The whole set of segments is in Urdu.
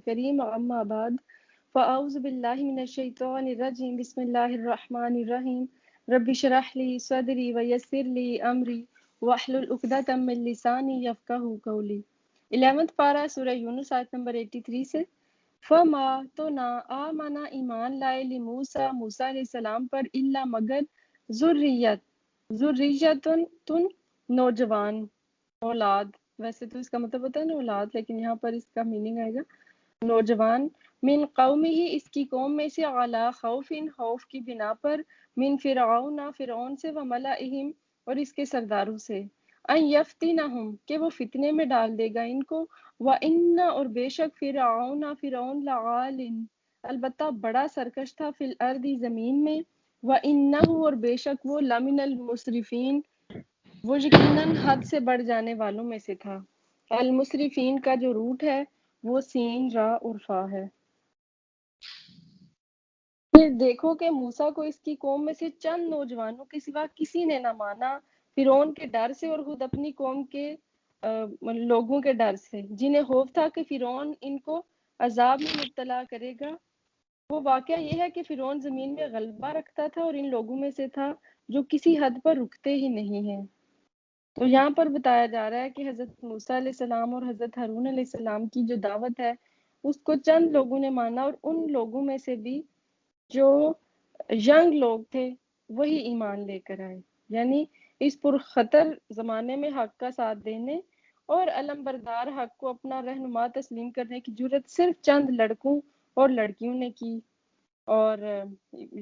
کریم اما بعد فاعوذ باللہ من الشیطان الرجیم بسم اللہ الرحمن الرحیم رب اشرح لی صدری ویسر لی امری واحلل عقدۃ من لسانی یفقہوا قولی 11th پارہ سورہ یونس آیت نمبر 83 سے فما تو نہ آمنا ایمان لائے لموسیٰ موسیٰ علیہ السلام پر الا مگر ذریتن نوجوان اولاد، ویسے تو اس کا مطلب ہوتا ہے نا اولاد، لیکن یہاں پر اس کا میننگ آئے گا نوجوان، من قومی ہی اس کی قوم میں سے، علی خوف کی بنا پر، من فرعون سے، وملئہم اور اس کے سرداروں سے، ان یفتنہم کہ وہ فتنے میں ڈال دے گا ان کو، وان اور بے شک فرعون لعال البتہ بڑا سرکش تھا، فی الارض زمین میں، وانہ اور بے شک وہ لمن المسرفین وہ یقیناً حد سے بڑھ جانے والوں میں سے تھا۔ المسرفین کا جو روٹ ہے وہ سین را اور فا ہے۔ پھر دیکھو کہ موسیٰ کو اس کی قوم میں سے چند نوجوانوں کے سوا کسی نے نہ مانا، فرعون کے ڈر سے اور خود اپنی قوم کے لوگوں کے ڈر سے، جنہیں خوف تھا کہ فرعون ان کو عذاب میں مبتلا کرے گا۔ وہ واقعہ یہ ہے کہ فرعون زمین میں غلبہ رکھتا تھا اور ان لوگوں میں سے تھا جو کسی حد پر رکتے ہی نہیں ہیں۔ تو یہاں پر بتایا جا رہا ہے کہ حضرت موسیٰ علیہ السلام اور حضرت ہارون علیہ السلام کی جو دعوت ہے اس کو چند لوگوں نے مانا، اور ان لوگوں میں سے بھی جو ینگ لوگ تھے وہی ایمان لے کر آئے، یعنی اس پرخطر زمانے میں حق کا ساتھ دینے اور علمبردار حق کو اپنا رہنما تسلیم کرنے کی جرات صرف چند لڑکوں اور لڑکیوں نے کی، اور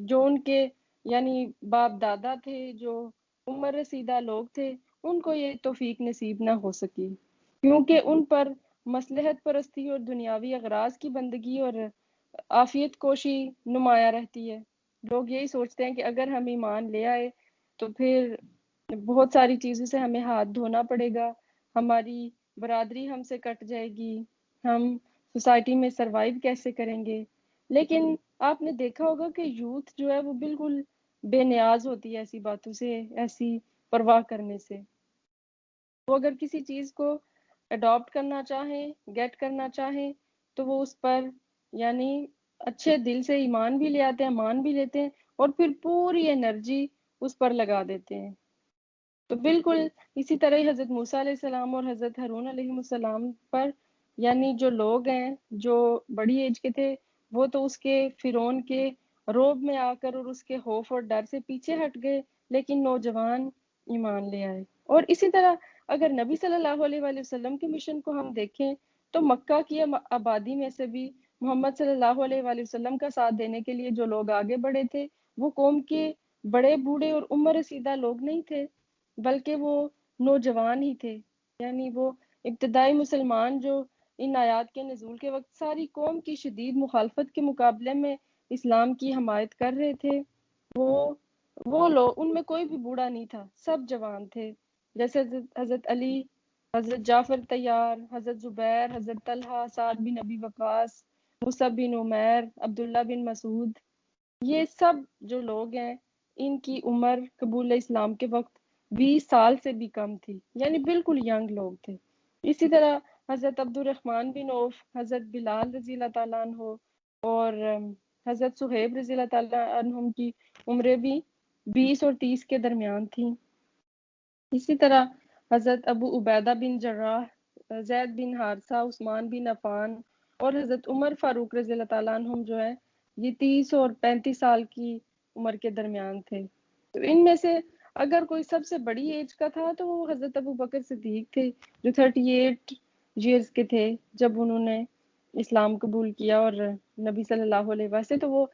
جو ان کے یعنی باپ دادا تھے، جو عمر رسیدہ لوگ تھے، ان کو یہ توفیق نصیب نہ ہو سکی، کیونکہ ان پر مصلحت پرستی اور دنیاوی اغراض کی بندگی اور عافیت کوشی نمایاں رہتی ہے۔ لوگ یہی سوچتے ہیں کہ اگر ہم ایمان لے آئے تو پھر بہت ساری چیزوں سے ہمیں ہاتھ دھونا پڑے گا، ہماری برادری ہم سے کٹ جائے گی، ہم سوسائٹی میں سروائیو کیسے کریں گے۔ لیکن آپ نے دیکھا ہوگا کہ یوتھ جو ہے وہ بالکل بے نیاز ہوتی ہے ایسی باتوں سے، ایسی پرواہ کرنے سے۔ وہ اگر کسی چیز کو اڈاپٹ کرنا چاہیں، گیٹ کرنا چاہیں، تو وہ اس پر یعنی اچھے دل سے ایمان بھی لے آتے ہیں، مان بھی لیتے ہیں، اور پھر پوری انرجی اس پر لگا دیتے ہیں۔ تو بالکل اسی طرح ہی حضرت موسیٰ علیہ السلام اور حضرت ہارون علیہ السلام پر یعنی جو لوگ ہیں جو بڑی ایج کے تھے وہ تو اس کے فرعون کے روب میں آ کر اور اس کے خوف اور ڈر سے پیچھے ہٹ گئے، لیکن نوجوان ایمان لے آئے۔ اور اسی طرح اگر نبی صلی اللہ علیہ وآلہ وسلم کے مشن کو ہم دیکھیں تو مکہ کی آبادی میں سے بھی محمد صلی اللہ علیہ وآلہ وسلم کا ساتھ دینے کے لیے جو لوگ آگے بڑھے تھے وہ قوم کے بڑے بوڑھے اور عمر رسیدہ لوگ نہیں تھے، بلکہ وہ نوجوان ہی تھے۔ یعنی وہ ابتدائی مسلمان جو ان آیات کے نزول کے وقت ساری قوم کی شدید مخالفت کے مقابلے میں اسلام کی حمایت کر رہے تھے، وہ لوگ ان میں کوئی بھی بوڑھا نہیں تھا، سب جوان تھے، جیسے حضرت علی، حضرت جعفر طیار، حضرت زبیر، حضرت طلحہ، سعد بن ابی وقاص، مصعب بن عمیر، عبداللہ بن مسعود، یہ سب جو لوگ ہیں ان کی عمر قبول اسلام کے وقت 20 سال سے بھی کم تھی، یعنی بالکل ینگ لوگ تھے۔ اسی طرح حضرت عبد الرحمن بن عوف، حضرت بلال رضی اللہ تعالیٰ عنہ اور حضرت صہیب رضی اللہ تعالیٰ عنہ کی عمریں بھی 20 اور 30 کے درمیان تھیں۔ اسی طرح حضرت ابو عبیدہ بن جراح، زید بن حارثہ، عثمان بن عفان اور حضرت عمر فاروق رضی اللہ تعالیٰ عنہم جو ہے یہ 30 اور 35 سال کی عمر کے درمیان تھے۔ تو ان میں سے اگر کوئی سب سے بڑی ایج کا تھا تو وہ حضرت ابو بکر صدیق تھے، جو 38 ایئرز کے تھے جب انہوں نے اسلام قبول کیا، اور نبی صلی اللہ علیہ وسلم تو وہ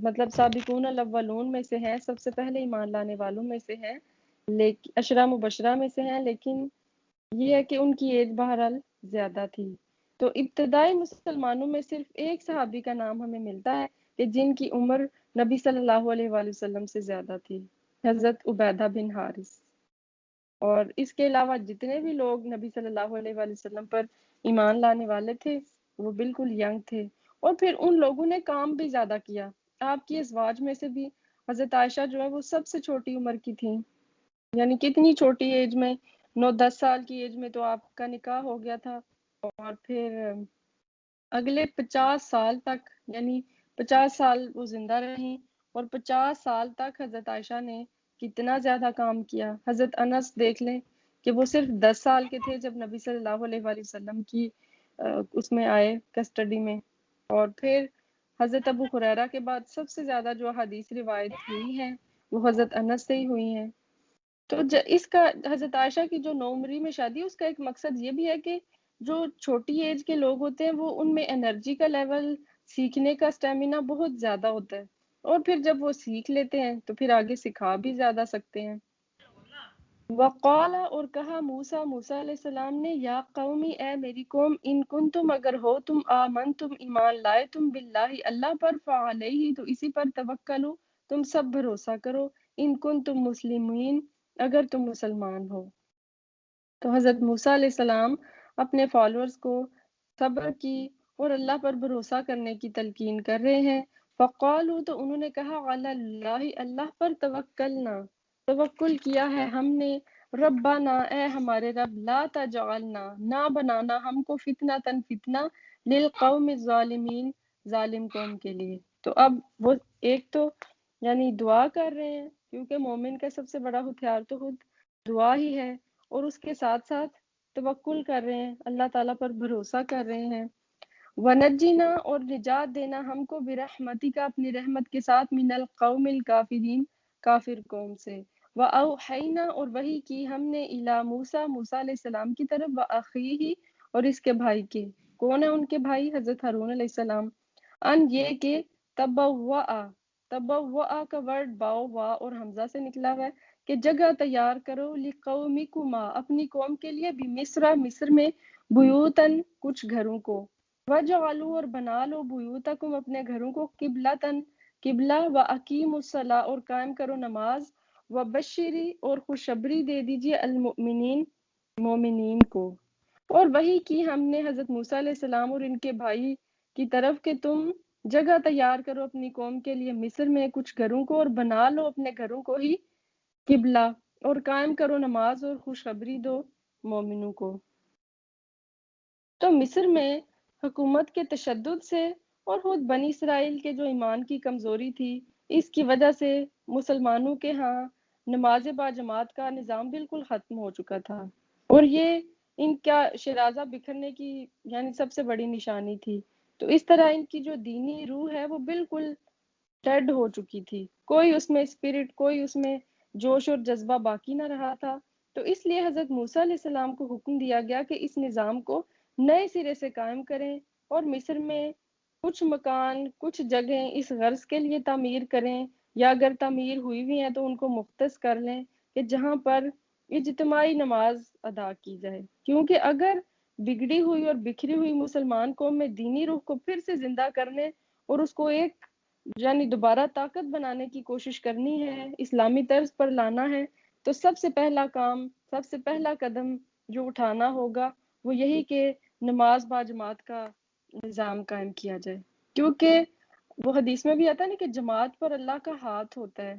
مطلب سابقون الاولون میں سے ہیں، سب سے پہلے ایمان لانے والوں میں سے ہیں، لیکن عشرہ مبشرہ میں سے ہیں، لیکن یہ ہے کہ ان کی ایج بہرحال زیادہ تھی۔ تو ابتدائی مسلمانوں میں صرف ایک صحابی کا نام ہمیں ملتا ہے کہ جن کی عمر نبی صلی اللہ علیہ وآلہ وسلم سے زیادہ تھی، حضرت عبیدہ بن حارث۔ اور اس کے علاوہ جتنے بھی لوگ نبی صلی اللہ علیہ وآلہ وسلم پر ایمان لانے والے تھے وہ بالکل ینگ تھے، اور پھر ان لوگوں نے کام بھی زیادہ کیا۔ آپ کی ازواج میں سے بھی حضرت عائشہ جو ہے وہ سب سے چھوٹی عمر کی تھیں، یعنی کتنی چھوٹی ایج میں، 9-10 سال کی ایج میں تو آپ کا نکاح ہو گیا تھا، اور پھر اگلے 50 سال تک، یعنی 50 سال وہ زندہ رہیں، اور 50 سال تک حضرت عائشہ نے کتنا زیادہ کام کیا۔ حضرت انس دیکھ لیں کہ وہ صرف 10 سال کے تھے جب نبی صلی اللہ علیہ وآلہ وسلم کی اس میں آئے کسٹڈی میں، اور پھر حضرت ابو ہریرہ کے بعد سب سے زیادہ جو حدیث روایت ہوئی ہیں وہ حضرت انس سے ہی ہوئی ہیں۔ تو اس کا حضرت عائشہ کی جو 9 عمری میں شادی، اس کا ایک مقصد یہ بھی ہے کہ جو چھوٹی ایج کے لوگ ہوتے ہیں وہ ان میں انرجی کا لیول، سیکھنے کا سٹیمنا بہت زیادہ ہوتا ہے، اور پھر جب وہ سیکھ لیتے ہیں تو پھر آگے سکھا بھی زیادہ سکتے ہیں۔ وقال، اور کہا موسیٰ علیہ السلام نے، یا قومی، اے میری قوم، ان کنتم، اگر ہو تم، آمنتم، ایمان لائے تم، باللہ، اللہ پر، فعلیہ، تو اسی پر، توکلو، تم سب بھروسہ کرو، ان کنتم مسلمین، اگر تم مسلمان ہو۔ تو حضرت موسیٰ علیہ السلام اپنے فالورز کو صبر کی اور اللہ پر بھروسہ کرنے کی تلقین کر رہے ہیں۔ فقالوا، تو انہوں نے کہا، علی اللہ، اللہ پر، توکلنا، توکل کیا ہے ہم نے، ربنا، اے ہمارے رب، لا تجعلنا، نہ بنانا ہم کو، فتنۃ، فتنہ، للقوم الظالمین، ظالم قوم کے لیے۔ تو اب وہ ایک تو یعنی دعا کر رہے ہیں، کیونکہ مومن کا سب سے بڑا ہتھیار تو خود دعا ہی ہے، اور اس کے ساتھ ساتھ توکل کر رہے ہیں، اللہ تعالیٰ پر بھروسہ کر رہے ہیں۔ وَنَجِّنَا، اور نجات دینا ہم کو، برحمتک، اپنی رحمت کے ساتھ، من القوم الکافرین، کافر قوم سے۔ وَأَوْحَيْنَا، اور وحی کی ہم نے، اِلیٰ موسیٰ، موسیٰ علیہ السلام کی طرف، وَأَخِیہِ، اور اس کے بھائی کے۔ کون ہے ان کے بھائی؟ حضرت ہارون علیہ السلام۔ ان، یہ کہ، تبوّأ، تبوّأ کا ورڈ باؤ، وا اور حمزہ سے نکلا ہوا ہے، کہ جگہ تیار کرو، لقومکما، اپنی قوم کے لیے، بمصر، مصر میں، بیوتن، کچھ گھروں کو، وجعلوا، اور بنا لو، بیوتکم، اپنے گھروں کو، قبلتن، قبلہ، واقیموا الصلاۃ، اور قائم کرو نماز، وبشری، اور خوشخبری دے دیجئے، المؤمنین، مومنین کو۔ اور وہی کی ہم نے حضرت موسیٰ علیہ السلام اور ان کے بھائی کی طرف کہ تم جگہ تیار کرو اپنی قوم کے لیے مصر میں کچھ گھروں کو، اور بنا لو اپنے گھروں کو ہی قبلہ، اور قائم کرو نماز، اور خوشخبری دو مومنوں کو۔ تو مصر میں حکومت کے تشدد سے، اور خود بنی اسرائیل کے جو ایمان کی کمزوری تھی، اس کی وجہ سے مسلمانوں کے ہاں نماز با جماعت کا نظام بالکل ختم ہو چکا تھا، اور یہ ان کا شرازہ بکھرنے کی یعنی سب سے بڑی نشانی تھی۔ تو اس طرح ان کی جو دینی روح ہے وہ بالکل ڈیڈ ہو چکی تھی، کوئی اس میں اسپرٹ، کوئی اس میں جوش اور جذبہ باقی نہ رہا تھا۔ تو اس لیے حضرت موسیٰ علیہ السلام کو حکم دیا گیا کہ اس نظام کو نئے سرے سے قائم کریں، اور مصر میں کچھ مکان، کچھ جگہیں اس غرض کے لیے تعمیر کریں، یا اگر تعمیر ہوئی بھی ہیں تو ان کو مختص کر لیں، کہ جہاں پر اجتماعی نماز ادا کی جائے، کیونکہ اگر بگڑی ہوئی اور بکھری ہوئی مسلمان قوم میں دینی روح کو پھر سے زندہ کرنے اور اس کو ایک یعنی دوبارہ طاقت بنانے کی کوشش کرنی ہے، اسلامی طرز پر لانا ہے، تو سب سے پہلا کام، سب سے پہلا قدم جو اٹھانا ہوگا وہ یہی کہ نماز با جماعت کا نظام قائم کیا جائے، کیونکہ وہ حدیث میں بھی آتا ہے نا کہ جماعت پر اللہ کا ہاتھ ہوتا ہے،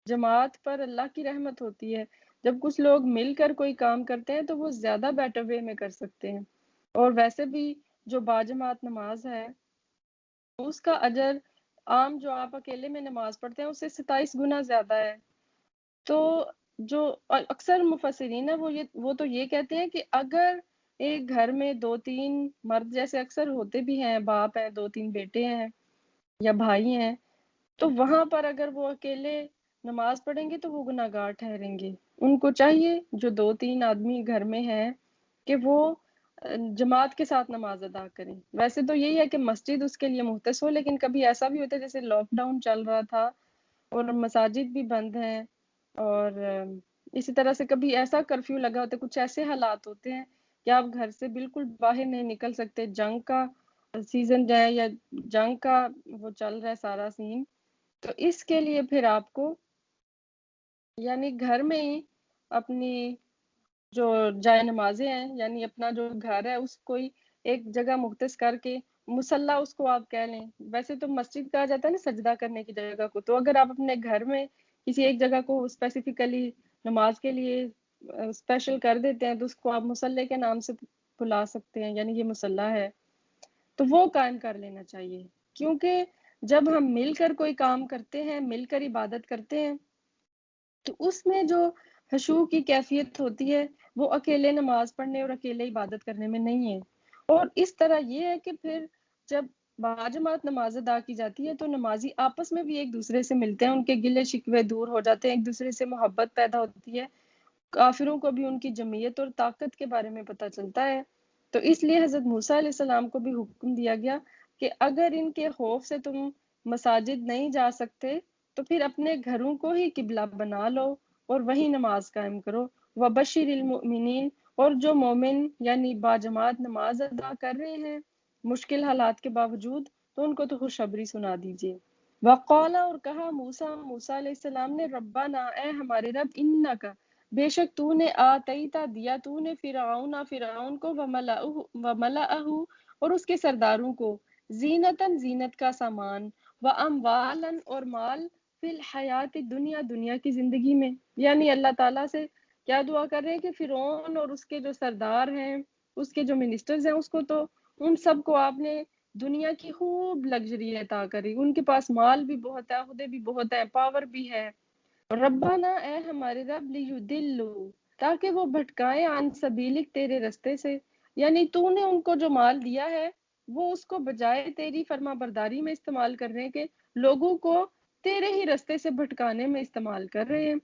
جماعت پر اللہ کی رحمت ہوتی ہے۔ جب کچھ لوگ مل کر کوئی کام کرتے ہیں تو وہ زیادہ بیٹر وے میں کر سکتے ہیں، اور ویسے بھی جو با جماعت نماز ہے اس کا اجر عام جو آپ اکیلے میں نماز پڑھتے ہیں اس سے 27 گنا زیادہ ہے۔ تو جو اکثر مفسرین ہیں وہ تو یہ کہتے ہیں کہ اگر ایک گھر میں 2-3 مرد، جیسے اکثر ہوتے بھی ہیں، باپ ہیں، 2-3 بیٹے ہیں یا بھائی ہیں، تو وہاں پر اگر وہ اکیلے نماز پڑھیں گے تو وہ گناہگار ٹھہریں گے۔ ان کو چاہیے جو 2-3 آدمی گھر میں ہیں کہ وہ جماعت کے ساتھ نماز ادا کریں۔ ویسے تو یہی ہے کہ مسجد اس کے لیے مختص ہو، لیکن کبھی ایسا بھی ہوتا ہے جیسے لاک ڈاؤن چل رہا تھا اور مساجد بھی بند ہیں، اور اسی طرح سے کبھی ایسا کرفیو لگا ہوتا ہے، کچھ ایسے حالات ہوتے ہیں کہ آپ گھر سے بالکل باہر نہیں نکل سکتے، جنگ کا سیزن جائے یا جنگ کا وہ چل رہا ہے سارا سین، تو اس کے لیے پھر آپ کو یعنی گھر میں ہی اپنی جو جائے نمازیں ہیں، یعنی اپنا جو گھر ہے اس کو ہی ایک جگہ مختص کر کے، مصلی اس کو آپ کہہ لیں، ویسے تو مسجد کہا جاتا ہے نا سجدہ کرنے کی جگہ کو، تو اگر آپ اپنے گھر میں کسی ایک جگہ کو اسپیسیفکلی نماز کے لیے اسپیشل کر دیتے ہیں تو اس کو آپ مصلی کے نام سے بلا سکتے ہیں، یعنی یہ مصلی ہے۔ تو وہ قائم کر لینا چاہیے، کیونکہ جب ہم مل کر کوئی کام کرتے ہیں، مل کر عبادت کرتے ہیں، تو اس میں جو خشوع کی کیفیت ہوتی ہے وہ اکیلے نماز پڑھنے اور اکیلے عبادت کرنے میں نہیں ہے۔ اور اس طرح یہ ہے کہ پھر جب باجماعت نماز ادا کی جاتی ہے تو نمازی آپس میں بھی ایک دوسرے سے ملتے ہیں، ان کے گلے شکوے دور ہو جاتے ہیں، ایک دوسرے سے محبت پیدا ہوتی ہے، کافروں کو بھی ان کی جمعیت اور طاقت کے بارے میں پتہ چلتا ہے۔ تو اس لیے حضرت موسیٰ علیہ السلام کو بھی حکم دیا گیا کہ اگر ان کے خوف سے تم مساجد نہیں جا سکتے تو پھر اپنے گھروں کو ہی قبلہ بنا لو اور وہی نماز قائم کرو۔ وبشر المؤمنین، اور جو مومن یعنی باجماعت نماز ادا کر رہے ہیں مشکل حالات کے باوجود، تو ان کو تو خوشخبری سنا دیجیے۔ وقال، اور کہا موسیٰ علیہ السلام نے، ربنا، اے ہمارے رب، انکا، بے شک تو نے آتیتا دیا تو نے فرعون کو وملأہ اور اس کے سرداروں کو زینتاً زینت کا سامان، واموالا اور مال، فی الحیات دنیا دنیا کی زندگی میں، یعنی اللہ تعالیٰ سے کیا دعا کر رہے ہیں کہ فرعون اور اس کے جو سردار ہیں، اس کے جو منسٹرز ہیں، اس کو تو ان سب کو آپ نے دنیا کی خوب لگژری عطا کری، ان کے پاس مال بھی بہت ہے، عہدے بھی بہت ہیں، پاور بھی ہے۔ ربنا، اے ہمارے رب، لیدلو، تاکہ وہ بھٹکائیں عن سبیلک، تیرے رستے سے، یعنی تو نے ان کو جو مال دیا ہے وہ اس کو بجائے تیری فرما برداری میں استعمال کرنے کے لوگوں کو تیرے ہی رستے سے بھٹکانے میں استعمال کر رہے ہیں۔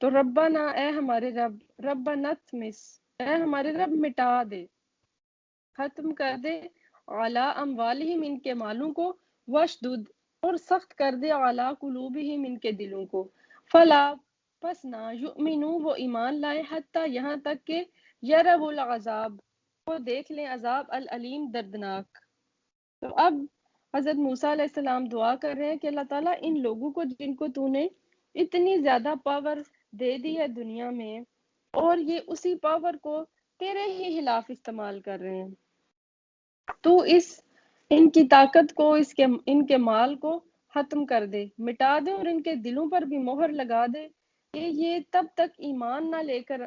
تو ربنا، اے ہمارے رب، ربنا تمس، اے ہمارے رب مٹا دے، ختم کر دے، اعلیٰ اموالہم، ان کے مالوں کو، وشدد، اور سخت کر دے، اعلیٰ قلوبہم، ان کے دلوں کو، فلا، پس نہ، یؤمنو، وہ ایمان لائیں، حتیٰ، یہاں تک کہ یروا العذاب، وہ دیکھ لیں عذاب، العلیم، دردناک۔ تو اب حضرت موسیٰ علیہ السلام دعا کر رہے ہیں کہ اللہ تعالیٰ ان لوگوں کو جن کو تو نے اتنی زیادہ پاور دے دی ہے دنیا میں، اور یہ اسی پاور کو تیرے ہی خلاف استعمال کر رہے ہیں، تو ان کی طاقت کو، ان کے مال کو ختم کر دے، مٹا دے، اور ان کے دلوں پر بھی مہر لگا دے کہ یہ تب تک ایمان نہ لے کر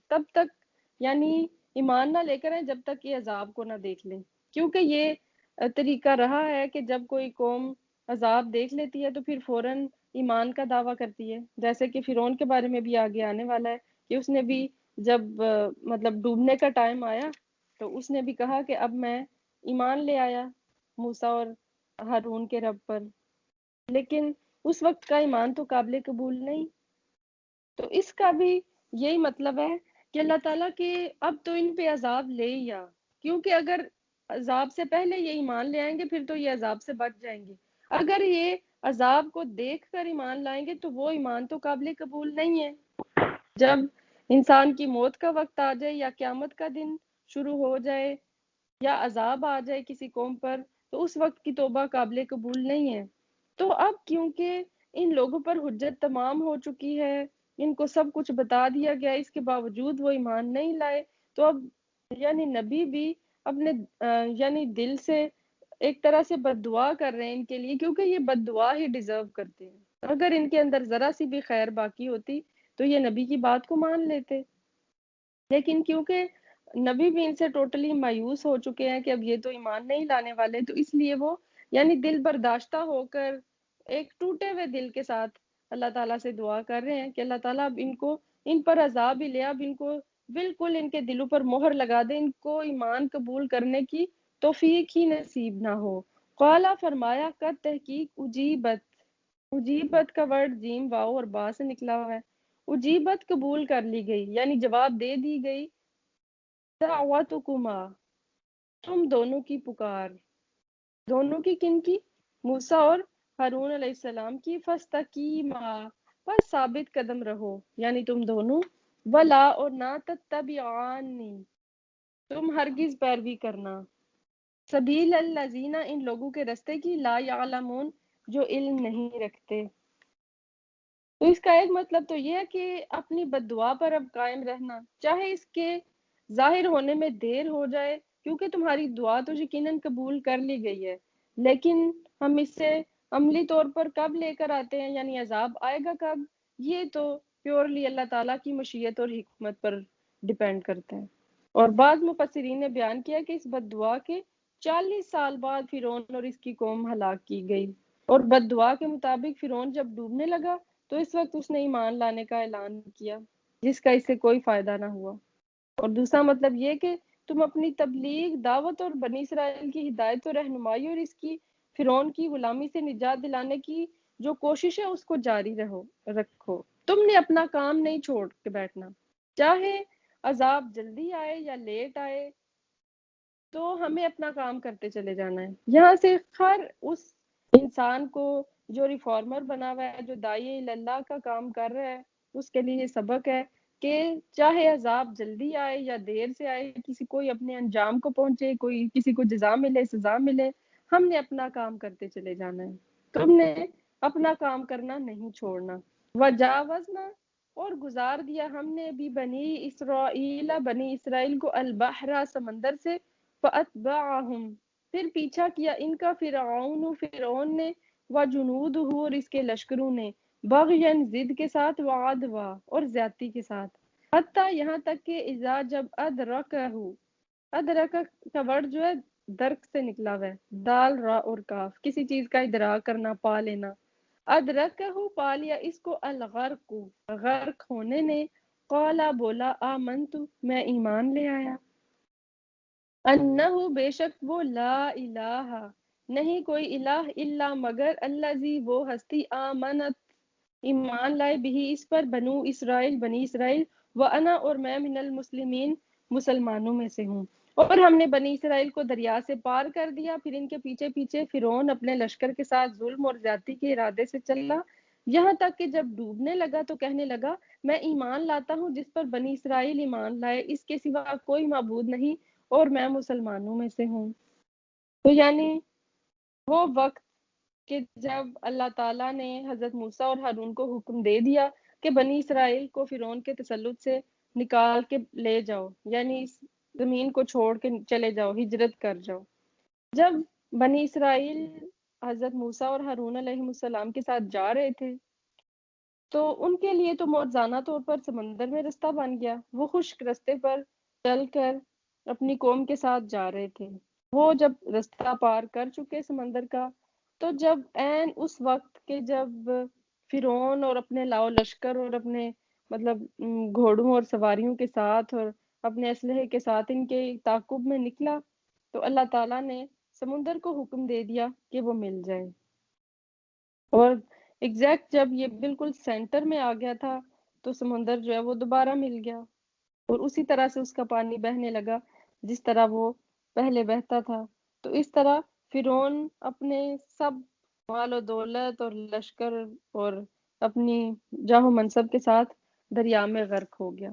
تب تک یعنی ایمان نہ لے کر آئیں جب تک یہ عذاب کو نہ دیکھ لیں، کیونکہ یہ طریقہ رہا ہے کہ جب کوئی قوم عذاب دیکھ لیتی ہے تو پھر فوراً ایمان کا دعویٰ کرتی ہے، جیسے کہ فرعون کے بارے میں بھی آگے آنے والا ہے کہ اس نے بھی جب مطلب ڈوبنے کا ٹائم آیا تو اس نے بھی کہا کہ اب میں ایمان لے آیا موسیٰ اور ہارون کے رب پر، لیکن اس وقت کا ایمان تو قابل قبول نہیں۔ تو اس کا بھی یہی مطلب ہے کہ اللہ تعالیٰ کہ اب تو ان پہ عذاب لے ہی آ، کیونکہ اگر عذاب سے پہلے یہ ایمان لے آئیں گے پھر تو یہ عذاب سے بچ جائیں گے، اگر یہ عذاب کو دیکھ کر ایمان لائیں گے تو وہ ایمان تو قابل قبول نہیں ہے۔ جب انسان کی موت کا وقت آ جائے یا قیامت کا دن شروع ہو جائے یا عذاب آ جائے کسی قوم پر تو اس وقت کی توبہ قابل قبول نہیں ہے۔ تو اب کیونکہ ان لوگوں پر حجت تمام ہو چکی ہے، ان کو سب کچھ بتا دیا گیا، اس کے باوجود وہ ایمان نہیں لائے، تو اب یعنی نبی بھی اپنے یعنی دل سے ایک طرح سے بد دعا کر رہے ہیں ان کے لیے، کیونکہ یہ بد دعا ہی ڈیزرو کرتے ہیں۔ اگر ان کے اندر ذرا سی بھی خیر باقی ہوتی تو یہ نبی کی بات کو مان لیتے، لیکن کیونکہ نبی بھی ان سے ٹوٹلی مایوس ہو چکے ہیں کہ اب یہ تو ایمان نہیں لانے والے، تو اس لیے وہ یعنی دل برداشتہ ہو کر ایک ٹوٹے ہوئے دل کے ساتھ اللہ تعالیٰ سے دعا کر رہے ہیں کہ اللہ تعالیٰ اب ان پر عذاب ہی لے، اب ان کو بالکل ان کے دلوں پر مہر لگا دے، ان کو ایمان قبول کرنے کی توفیق ہی نصیب نہ ہو۔ قالا، فرمایا، قد تحقیق، اجیبت کا ورڈ جیم واؤ اور با سے نکلا ہوا ہے، اجیبت قبول کر لی گئی یعنی جواب دے دی گئی، دعوتکما، تم دونوں کی پکار، دونوں کی کن کی؟ موسیٰ اور ہارون علیہ السلام کی، فاستقیما، بس ثابت قدم رہو یعنی تم دونوں، ولا، اور نہ، تتبعانی، تم ہرگز پیروی کرنا، سبیل الذین، ان لوگوں کے رستے کی، لا یعلمون، جو علم نہیں رکھتے۔ تو اس کا ایک مطلب تو یہ ہے کہ اپنی بد دعا پر اب قائم رہنا، چاہے اس کے ظاہر ہونے میں دیر ہو جائے، کیونکہ تمہاری دعا تو یقیناً قبول کر لی گئی ہے، لیکن ہم اس سے عملی طور پر کب لے کر آتے ہیں، یعنی عذاب آئے گا کب، یہ تو پیورلی اللہ تعالیٰ کی مشیت اور حکمت پر ڈیپینڈ کرتے ہیں۔ اور بعض مفسرین نے بیان کیا کہ اس بد دعا کے 40 سال بعد فرعون اور اس کی قوم ہلاک کی گئی، اور بد دعا کے مطابق فرعون جب ڈوبنے لگا تو اس وقت اس نے ایمان لانے کا اعلان کیا، جس کا اس سے کوئی فائدہ نہ ہوا۔ اور دوسرا مطلب یہ کہ تم اپنی تبلیغ، دعوت اور بنی اسرائیل کی ہدایت و رہنمائی اور اس کی فرعون کی غلامی سے نجات دلانے کی جو کوشش ہے اس کو جاری رکھو۔ تم نے اپنا کام نہیں چھوڑ کے بیٹھنا، چاہے عذاب جلدی آئے یا لیٹ آئے، تو ہمیں اپنا کام کرتے چلے جانا ہے۔ یہاں سے ہر اس انسان کو جو ریفارمر بنا ہوا ہے، جو داعی اللہ کا کام کر رہا ہے، اس کے لیے یہ سبق ہے کہ چاہے عذاب جلدی آئے یا دیر سے آئے، کسی کوئی اپنے انجام کو پہنچے، کوئی کسی کو جزا ملے، سزا ملے، ہم نے اپنا کام کرتے چلے جانا ہے۔ تم نے اپنا کام کرنا نہیں چھوڑنا۔ وجاوزنا، اور گزار دیا ہم نے بھی بنی اسرائیل کو البحر، سمندر سے، فَأَتْبَعَهُمْ، پھر پیچھا کیا ان کا فرعون نے، وَجُنُودُهُ، اور اس کے لشکروں نے، بغین، ضد کے ساتھ، وعدوا، اور زیادتی کے ساتھ، حتیٰ یہاں تک کہ اذا، جب، ادرکہ کا ورڈ جو ہے درک سے نکلا ہوا ہے، دال، را اور کاف، کسی چیز کا ادراک کرنا، پا لینا، ادرکہ پا لیا اس کو، الغرق، غرق ہونے نے، قالا بولا، آمنت، میں ایمان لے آیا، انہو، بے شک وہ، لا الہ، نہیں کوئی الہ، الا مگر، الذی، وہ ہستی، آمنت، ایمان لائے، بھی اس پر، بنو اسرائیل، بنی اسرائیل، وانا، اور میں، من المسلمین، مسلمانوں میں سے ہوں۔ اور ہم نے بنی اسرائیل کو دریا سے پار کر دیا، پھر ان کے پیچھے پیچھے فرعون اپنے لشکر کے ساتھ ظلم اور زیادتی کے ارادے سے چلا، یہاں تک کہ جب ڈوبنے لگا تو کہنے لگا، میں ایمان لاتا ہوں جس پر بنی اسرائیل ایمان لائے، اس کے سوا کوئی معبود نہیں، اور میں مسلمانوں میں سے ہوں۔ تو یعنی وہ وقت کہ جب اللہ تعالیٰ نے حضرت موسیٰ اور ہارون کو حکم دے دیا کہ بنی اسرائیل کو فرعون کے تسلط سے نکال کے لے جاؤ، یعنی اس زمین کو چھوڑ کے چلے جاؤ، ہجرت کر جاؤ۔ جب بنی اسرائیل حضرت موسیٰ اور ہارون علیہ السلام کے ساتھ جا رہے تھے تو ان کے لیے تو موزانہ طور پر سمندر میں رستہ بن گیا، وہ خشک رستے پر چل کر اپنی قوم کے ساتھ جا رہے تھے۔ وہ جب رستہ پار کر چکے سمندر کا، تو جب عین اس وقت کے جب فرعون اور اپنے لاؤ لشکر اور اپنے مطلب گھوڑوں اور سواریوں کے ساتھ اور اپنے اسلحے کے ساتھ ان کے تعاقب میں نکلا، تو اللہ تعالیٰ نے سمندر کو حکم دے دیا کہ وہ مل جائے، اور ایگزیکٹ جب یہ بالکل سینٹر میں آ گیا تھا تو سمندر جو ہے وہ دوبارہ مل گیا، اور اسی طرح سے اس کا پانی بہنے لگا جس طرح وہ پہلے بہتا تھا۔ تو اس طرح فرعون اپنے سب مال و دولت اور لشکر اور اپنی جاہ و منصب کے ساتھ دریا میں غرق ہو گیا۔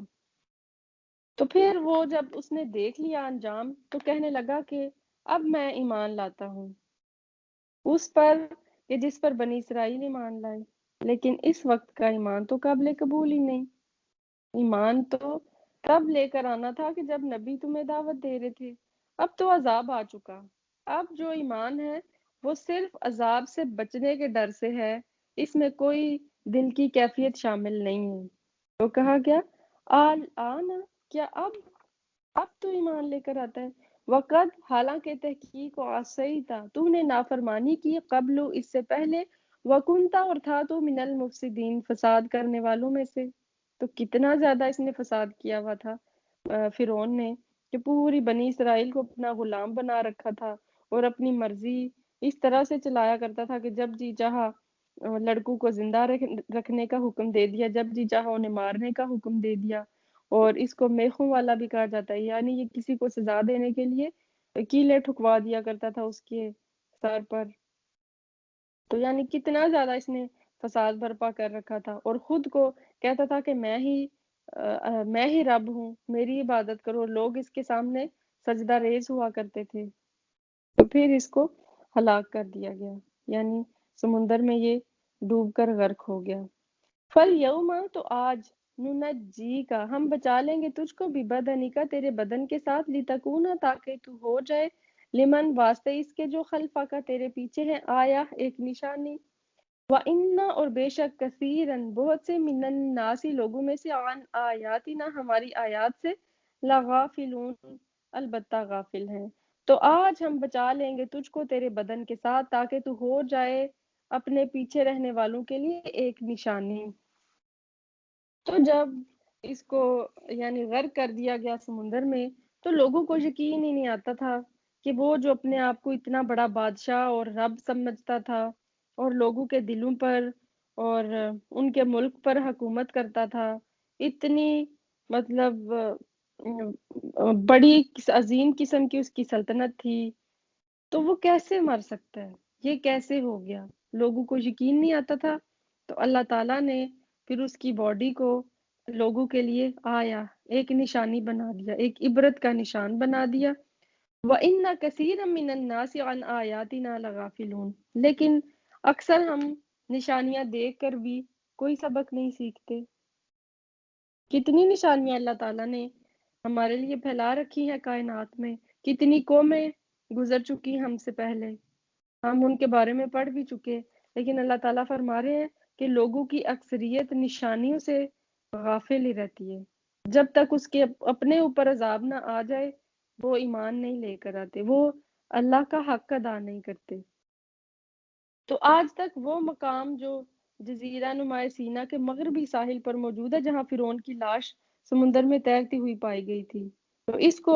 تو پھر وہ جب اس نے دیکھ لیا انجام تو کہنے لگا کہ اب میں ایمان لاتا ہوں اس پر کہ جس پر بنی اسرائیل ایمان لائے، لیکن اس وقت کا ایمان تو قابل قبول ہی نہیں۔ ایمان تو تب لے کر آنا تھا کہ جب نبی تمہیں دعوت دے رہے تھے، اب تو عذاب آ چکا، اب جو ایمان ہے وہ صرف عذاب سے بچنے کے ڈر سے ہے، اس میں کوئی دل کی کیفیت شامل نہیں ہے۔ تو کہا گیا آن، کیا اب تو ایمان لے کر آتا ہے، وقت، حالانکہ تحقیق و عصیتا، تو نے نافرمانی کی، قبل، اس سے پہلے، وکنتا، اور تھا تو من المفسدین، فساد کرنے والوں میں سے۔ تو کتنا زیادہ اس نے فساد کیا ہوا تھا فرعون نے، کہ پوری بنی اسرائیل کو اپنا غلام بنا رکھا تھا اور اپنی مرضی اس طرح سے چلایا کرتا تھا کہ جب جی چاہا لڑکوں کو زندہ رکھنے کا حکم دے دیا، جب جی چاہا انہیں مارنے کا حکم دے دیا، اور اس کو میخوں والا بھی کہا جاتا ہے، یعنی یہ کسی کو سزا دینے کے لیے کیلیں ٹھکوا دیا کرتا تھا اس کے سر پر۔ تو یعنی کتنا زیادہ اس نے فساد برپا کر رکھا تھا، اور خود کو کہتا تھا کہ میں ہی رب ہوں، میری عبادت کرو، لوگ اس کے سامنے سجدہ ریز ہوا کرتے تھے۔ تو پھر اس کو ہلاک کر دیا گیا، یعنی سمندر میں یہ ڈوب کر غرق ہو گیا۔ فَالْيَوْمَ، تو آج، نُنَجِّی کا، ہم بچا لیں گے تجھ کو، بِبَدَنِکَ، تیرے بدن کے ساتھ، لِتَکُونَ، تاکہ تو ہو جائے، لمن، واسطے اس کے جو خلفہ کا تیرے پیچھے ہیں، آیا، ایک نشانی، وَإِنَّ، اور بے شک، کثیرن، بہت سے، من الناس، لوگوں میں سے، عن آیاتنا، ہماری آیات سے، لغافلون، البتہ غافل ہیں۔ تو آج ہم بچا لیں گے تجھ کو تیرے بدن کے ساتھ تاکہ تو ہو جائے اپنے پیچھے رہنے والوں کے لیے ایک نشانی۔ تو جب اس کو یعنی غرق کر دیا گیا سمندر میں تو لوگوں کو یقین ہی نہیں آتا تھا کہ وہ جو اپنے آپ کو اتنا بڑا بادشاہ اور رب سمجھتا تھا اور لوگوں کے دلوں پر اور ان کے ملک پر حکومت کرتا تھا، اتنی مطلب بڑی عظیم قسم کی اس کی سلطنت تھی، تو وہ کیسے مر سکتا ہے؟ یہ کیسے ہو گیا؟ لوگوں کو یقین نہیں آتا تھا۔ تو اللہ تعالیٰ نے پھر اس کی باڈی کو لوگوں کے لیے آیا ایک نشانی بنا دیا، ایک عبرت کا نشان بنا دیا۔ وَإِنَّ كَثِيرًا مِّنَ النَّاسِ عَنْ آيَاتِنَا لَغَافِلُونَ، لیکن اکثر ہم نشانیاں دیکھ کر بھی کوئی سبق نہیں سیکھتے۔ کتنی نشانیاں اللہ تعالیٰ نے ہمارے لیے پھیلا رکھی ہیں کائنات میں، کتنی قومیں گزر چکی ہم سے پہلے، ہم ان کے بارے میں پڑھ بھی چکے، لیکن اللہ تعالیٰ فرما رہے ہیں کہ لوگوں کی اکثریت نشانیوں سے غافل ہی رہتی ہے۔ جب تک اس کے اپنے اوپر عذاب نہ آ جائے وہ ایمان نہیں لے کر آتے، وہ اللہ کا حق ادا نہیں کرتے۔ تو آج تک وہ مقام جو جزیرہ نما سینا کے مغربی ساحل پر موجود ہے جہاں فرعون کی لاش سمندر میں تیرتی ہوئی پائی گئی تھی، تو اس کو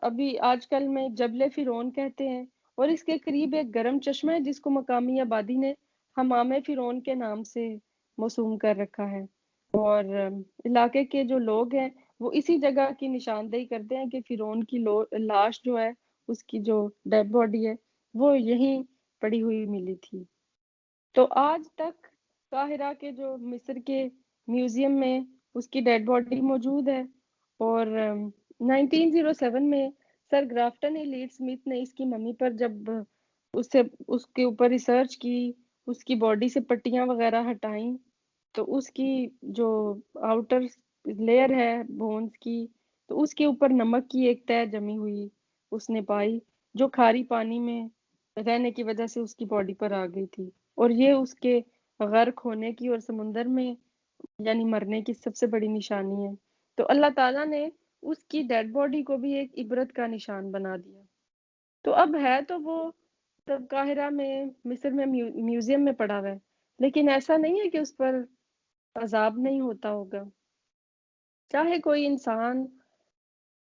ابھی آج کل میں جبل فرعون کہتے ہیں، اور اس کے قریب ایک گرم چشمہ ہے جس کو مقامی آبادی نے حمام فرعون کے نام سے موسوم کر رکھا ہے، اور علاقے کے جو لوگ ہیں وہ اسی جگہ کی نشاندہی کرتے ہیں کہ فرعون کی لاش جو ہے، اس کی جو ڈیڈ باڈی ہے وہ یہیں پڑی ہوئی ملی تھی۔ تو آج تک قاہرہ کے جو مصر کے میوزیم میں اس کی ڈیڈ باڈی موجود ہے، اور 1907 میں سر گرافٹن لیڈ سمتھ نے اس کی ممی پر جب اس کے اوپر ریسرچ کی، اس کی باڈی سے پٹیاں وغیرہ ہٹائیں، تو اس کی جو آؤٹر لیئر ہے بونز کی، تو اس کے اوپر نمک کی ایک تہ جمی ہوئی اس نے پائی جو کھاری پانی میں رہنے کی وجہ سے اس کی باڈی پر آ گئی تھی، اور یہ اس کے غرق ہونے کی اور سمندر میں یعنی مرنے کی سب سے بڑی نشانی ہے۔ تو اللہ تعالیٰ نے اس کی ڈیڈ باڈی کو بھی ایک عبرت کا نشان بنا دیا۔ تو اب ہے تو وہ تب قاہرہ میں مصر میں میوزیم میں پڑا ہوا ہے، لیکن ایسا نہیں ہے کہ اس پر عذاب نہیں ہوتا ہوگا۔ چاہے کوئی انسان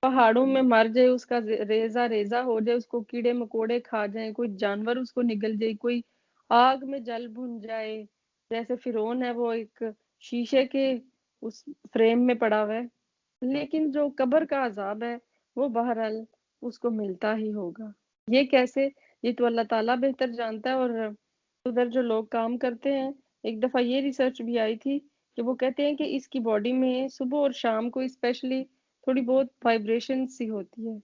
پہاڑوں میں مر جائے، اس کا ریزہ ریزہ ہو جائے، اس کو کیڑے مکوڑے کھا جائیں، کوئی جانور اس کو نگل جائے، کوئی آگ میں جل بھن جائے، جیسے فرعون ہے وہ ایک شیشے کے اس فریم میں پڑا ہوا ہے، لیکن جو قبر کا عذاب ہے وہ بہرحال اس کو ملتا ہی ہوگا۔ یہ کیسے؟ یہ تو اللہ تعالیٰ بہتر جانتا ہے۔ اور ادھر جو لوگ کام کرتے ہیں، ایک دفعہ یہ ریسرچ بھی آئی تھی کہ وہ کہتے ہیں کہ اس کی باڈی میں صبح اور شام کو اسپیشلی تھوڑی بہت وائبریشن سی ہوتی ہے،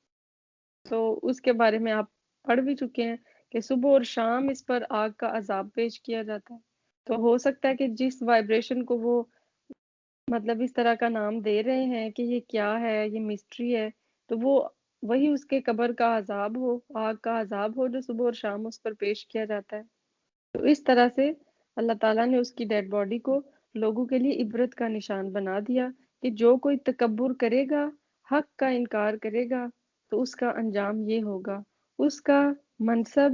تو اس کے بارے میں آپ پڑھ بھی چکے ہیں کہ صبح اور شام اس پر آگ کا عذاب پیش کیا جاتا ہے۔ تو ہو سکتا ہے کہ جس وائبریشن کو وہ مطلب اس طرح کا نام دے رہے ہیں کہ یہ کیا ہے، یہ مسٹری ہے، تو وہ وہی اس کے قبر کا عذاب ہو، آگ کا عذاب ہو جو صبح اور شام اس پر پیش کیا جاتا ہے۔ تو اس طرح سے اللہ تعالیٰ نے اس کی ڈیڈ باڈی کو لوگوں کے لیے عبرت کا نشان بنا دیا کہ جو کوئی تکبر کرے گا، حق کا انکار کرے گا، تو اس کا انجام یہ ہوگا، اس کا منصب،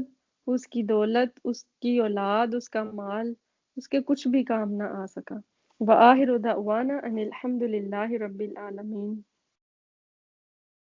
اس کی دولت، اس کی اولاد، اس کا مال، اس کے کچھ بھی کام نہ آ سکا۔ وآخر دعوانا ان الحمد للہ رب العالمین۔